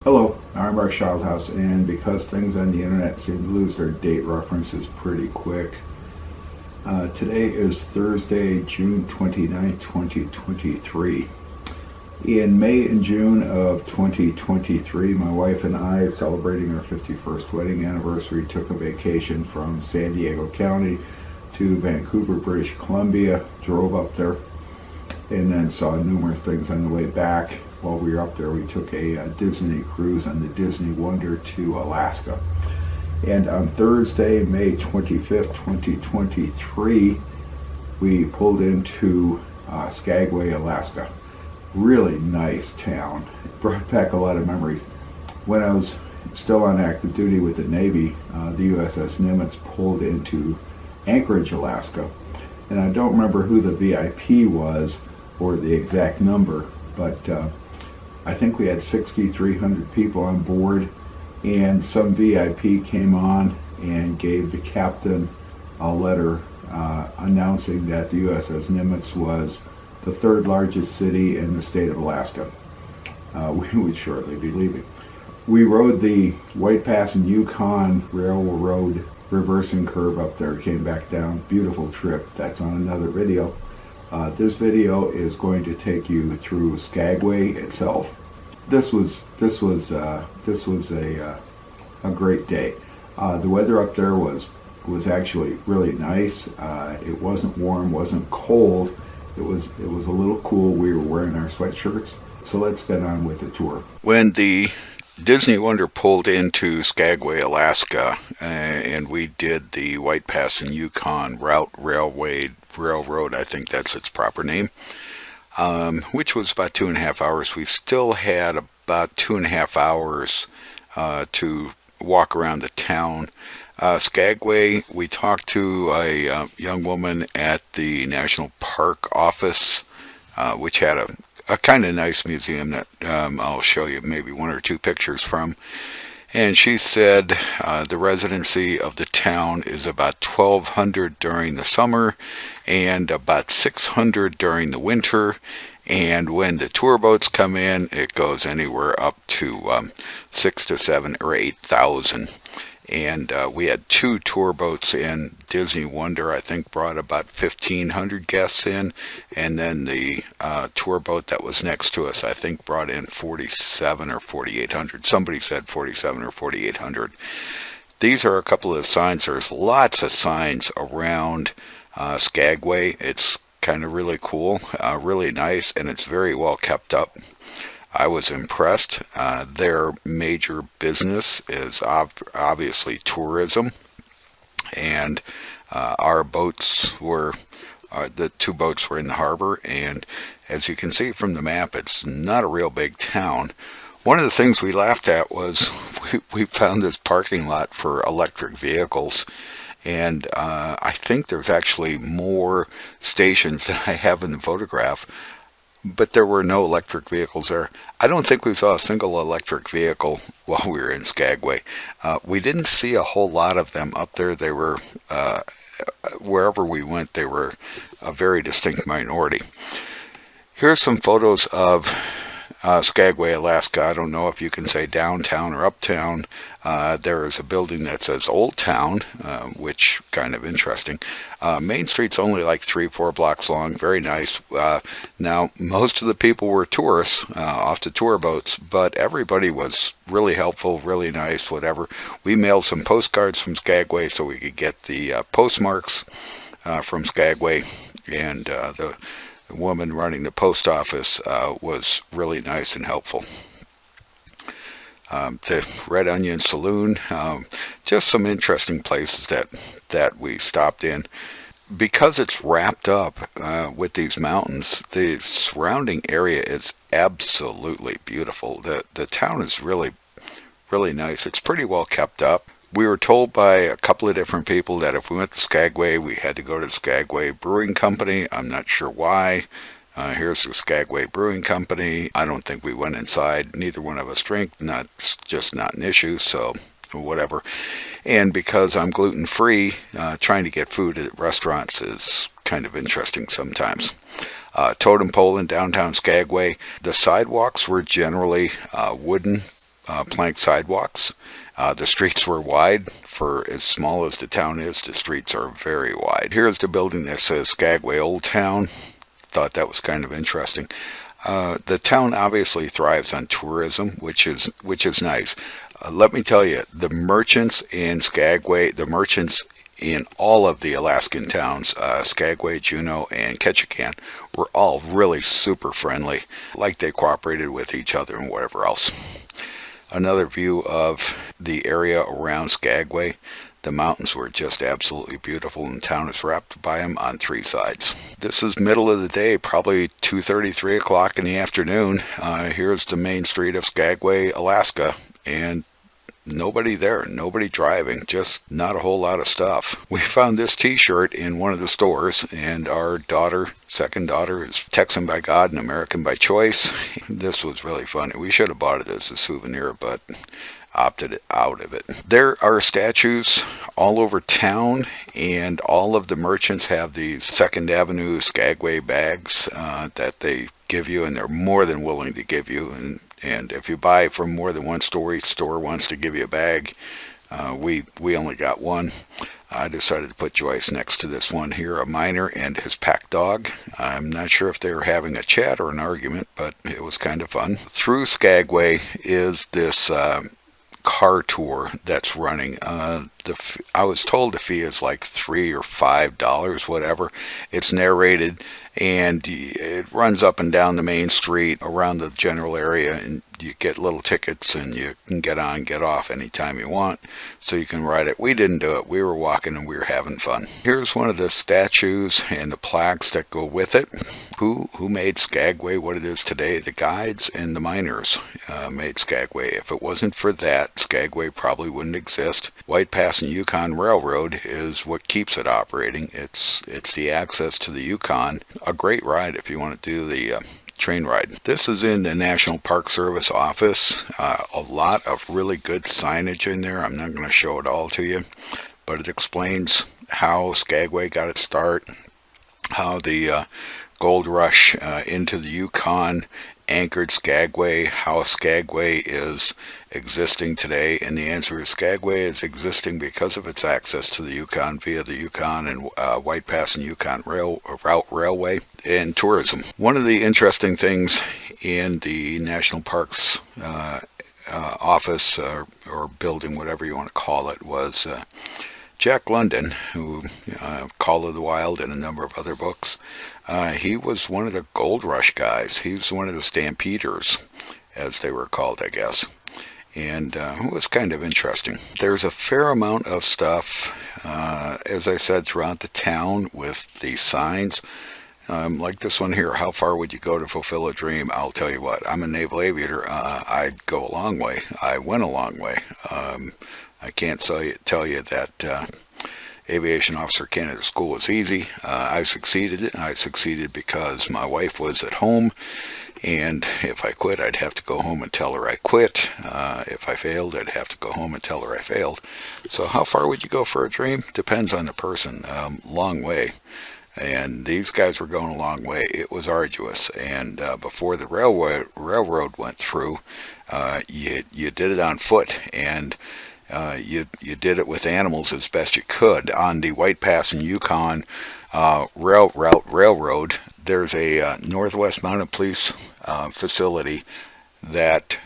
Hello, I'm Mark Schildhouse, and because things on the internet seem to lose their date references pretty quick, today is Thursday, June 29th, 2023. In May and June of 2023, my wife and I, celebrating our 51st wedding anniversary, took a vacation from San Diego County to Vancouver, British Columbia, drove up there, and then saw numerous things on the way back. While we were up there, we took a Disney cruise on the Disney Wonder to Alaska. And on Thursday, May 25th, 2023, we pulled into Skagway, Alaska. Really nice town. It brought back a lot of memories. When I was still on active duty with the Navy, the USS Nimitz pulled into Anchorage, Alaska. And I don't remember who the VIP was or the exact number, but I think we had 6,300 people on board, and some VIP came on and gave the captain a letter announcing that the USS Nimitz was the third largest city in the state of Alaska. We would shortly be leaving. We rode the White Pass and Yukon Railroad reversing curve up there, came back down. Beautiful trip. That's on another video. This video is going to take you through Skagway itself. This was a great day. The weather up there was actually really nice. It wasn't warm, wasn't cold. It was a little cool. We were wearing our sweatshirts. So let's get on with the tour. When the Disney Wonder pulled into Skagway, Alaska, and we did the White Pass and Yukon Railroad, I think that's its proper name, which was about 2.5 hours. We still had about 2.5 hours to walk around the town. Skagway, we talked to a young woman at the National Park Office, which had a kind of nice museum that I'll show you maybe one or two pictures from. And she said the residency of the town is about 1,200 during the summer and about 600 during the winter. And when the tour boats come in, it goes anywhere up to 6 to 7 or 8,000. And we had 2 tour boats in. Disney Wonder, I think, brought about 1,500 guests in. And then the tour boat that was next to us, I think, brought in 4,700 or 4,800. Somebody said 4,700 or 4,800. These are a couple of signs. There's lots of signs around Skagway. It's kind of really cool, really nice, and it's very well kept up. I was impressed. Their major business is obviously tourism, and our boats were, the 2 boats were in the harbor, and as you can see from the map, it's not a real big town. One of the things we laughed at was we found this parking lot for electric vehicles, and I think there's actually more stations than I have in the photograph. But there were no electric vehicles there. I don't think we saw a single electric vehicle while we were in Skagway. We didn't see a whole lot of them up there. They were, wherever we went, they were a very distinct minority. Here's some photos of Skagway, Alaska. I don't know if you can say downtown or uptown. There is a building that says Old Town, which kind of interesting. Main Street's only like 3-4 blocks long. Very nice. Now, most of the people were tourists off the tour boats, but everybody was really helpful, really nice, whatever. We mailed some postcards from Skagway so we could get the postmarks from Skagway, and the woman running the post office was really nice and helpful. The Red Onion Saloon, just some interesting places that we stopped in. Because it's wrapped up with these mountains, the surrounding area is absolutely beautiful. The town is really, really nice. It's pretty well kept up. We were told by a couple of different people that if we went to Skagway, we had to go to the Skagway Brewing Company. I'm not sure why. Here's the Skagway Brewing Company. I don't think we went inside. Neither one of us drink. Just not an issue, so whatever. And because I'm gluten-free, trying to get food at restaurants is kind of interesting sometimes. Totem Pole in downtown Skagway. The sidewalks were generally wooden plank sidewalks. The streets were wide. For as small as the town is, the streets are very wide. Here's the building that says Skagway Old Town. Thought that was kind of interesting. The town obviously thrives on tourism, which is nice. Let me tell you, the merchants in Skagway, the merchants in all of the Alaskan towns, Skagway, Juneau, and Ketchikan, were all really super friendly, like they cooperated with each other and whatever else. Another view of the area around Skagway. The mountains were just absolutely beautiful, and the town is wrapped by them on three sides. This is middle of the day, probably 2:30, 3 o'clock in the afternoon. Here's the main street of Skagway, Alaska, and nobody there, nobody driving, just not a whole lot of stuff. We found this t-shirt in one of the stores, and our daughter, second daughter, is Texan by God and American by choice. This was really funny. We should have bought it as a souvenir, but opted out of it. There are statues all over town, and all of the merchants have these Second Avenue Skagway bags that they give you, and they're more than willing to give you. And if you buy from more than one store, each store wants to give you a bag. We only got one. I decided to put Joyce next to this one here, a miner and his pack dog. I'm not sure if they were having a chat or an argument, but it was kind of fun. Through Skagway is this car tour that's running. I was told the fee is like $3 or $5, whatever. It's narrated, and it runs up and down the main street around the general area, and you get little tickets, and you can get on, get off anytime you want, so you can ride it. We didn't do it. We were walking and we were having fun. Here's one of the statues and the plaques that go with it. Who made Skagway what it is today? The guides and the miners made Skagway. If it wasn't for that, Skagway probably wouldn't exist. White Pass and Yukon Railroad is what keeps it operating. It's the access to the Yukon. A great ride if you want to do the train ride. This is in the National Park Service office. A lot of really good signage in there. I'm not going to show it all to you, but it explains how Skagway got its start, how the gold rush into the Yukon anchored Skagway, how Skagway is existing today, and the answer is Skagway is existing because of its access to the Yukon via the Yukon and White Pass and Yukon Route Railway and tourism. One of the interesting things in the National Parks office or building, whatever you want to call it, was Jack London, who Call of the Wild and a number of other books. He was one of the gold rush guys. He was one of the stampeders, as they were called, I guess. And it was kind of interesting. There's a fair amount of stuff, as I said, throughout the town with the signs. Like this one here, how far would you go to fulfill a dream? I'll tell you what, I'm a naval aviator. I'd go a long way. I went a long way. I can't tell you that Aviation Officer Canada School was easy. I succeeded. I succeeded because my wife was at home, and if I quit, I'd have to go home and tell her I quit. If I failed, I'd have to go home and tell her I failed. So how far would you go for a dream? Depends on the person. Long way. And these guys were going a long way. It was arduous. And before the railroad went through, you did it on foot, and you did it with animals as best you could. On the White Pass and Yukon Railroad, there's a Northwest Mounted Police facility that,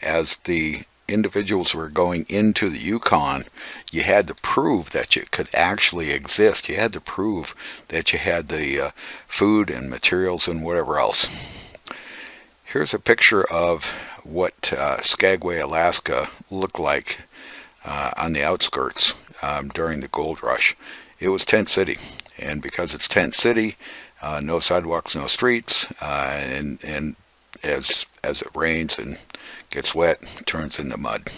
as the individuals were going into the Yukon, you had to prove that you could actually exist. You had to prove that you had the food and materials and whatever else. Here's a picture of what Skagway, Alaska looked like on the outskirts during the gold rush. It was tent city, and because it's tent city, no sidewalks, no streets, and as it rains and gets wet, it turns into mud.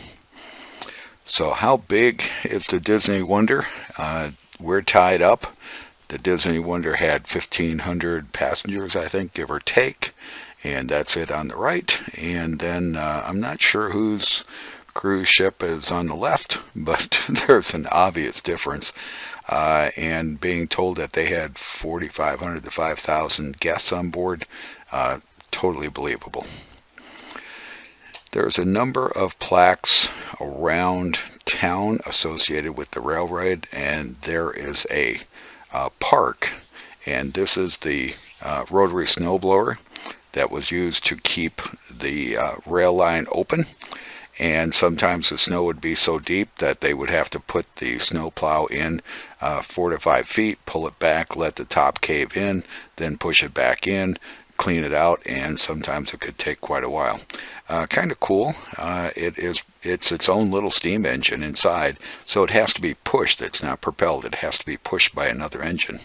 So how big is the Disney Wonder? We're tied up. The Disney Wonder had 1,500 passengers, I think, give or take, and that's it on the right. And then I'm not sure whose cruise ship is on the left, but there's an obvious difference. And being told that they had 4,500 to 5,000 guests on board, totally believable. There's a number of plaques around town associated with the railroad, and there is a park, and this is the rotary snowblower that was used to keep the rail line open. And sometimes the snow would be so deep that they would have to put the snow plow in 4 to 5 feet, pull it back, let the top cave in, then push it back in, clean it out, and sometimes it could take quite a while. Kind of cool. It's its own little steam engine inside, so it has to be pushed. It's not propelled. It has to be pushed by another engine,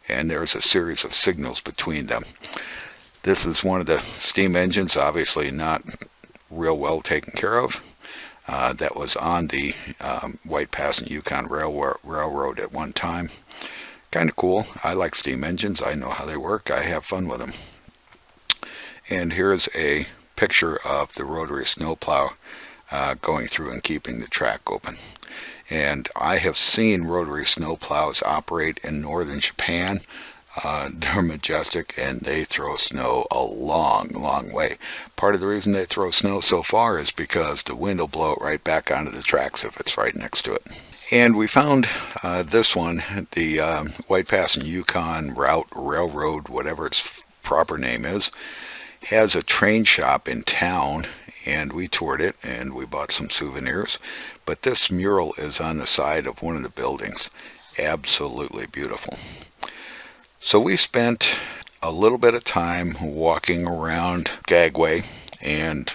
and there's a series of signals between them. This is one of the steam engines, obviously not real well taken care of. That was on the White Pass and Yukon Railroad at one time. Kind of cool. I like steam engines. I know how they work. I have fun with them. And here's a picture of the rotary snowplow going through and keeping the track open. And I have seen rotary snowplows operate in northern Japan. They're majestic, and they throw snow a long way. Part of the reason they throw snow so far is because the wind will blow it right back onto the tracks if it's right next to it. And we found this one, the White Pass and Yukon Railroad, whatever its proper name is, has a train shop in town, and we toured it and we bought some souvenirs. But this mural is on the side of one of the buildings. Absolutely beautiful. So we spent a little bit of time walking around Skagway and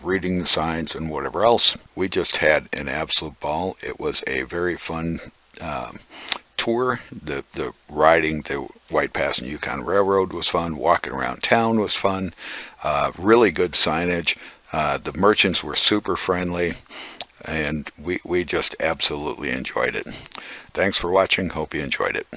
reading the signs and whatever else. We just had an absolute ball. It was a very fun tour. The riding the White Pass and Yukon Railroad was fun. Walking around town was fun. Really good signage. The merchants were super friendly, and we just absolutely enjoyed it. Thanks for watching. Hope you enjoyed it.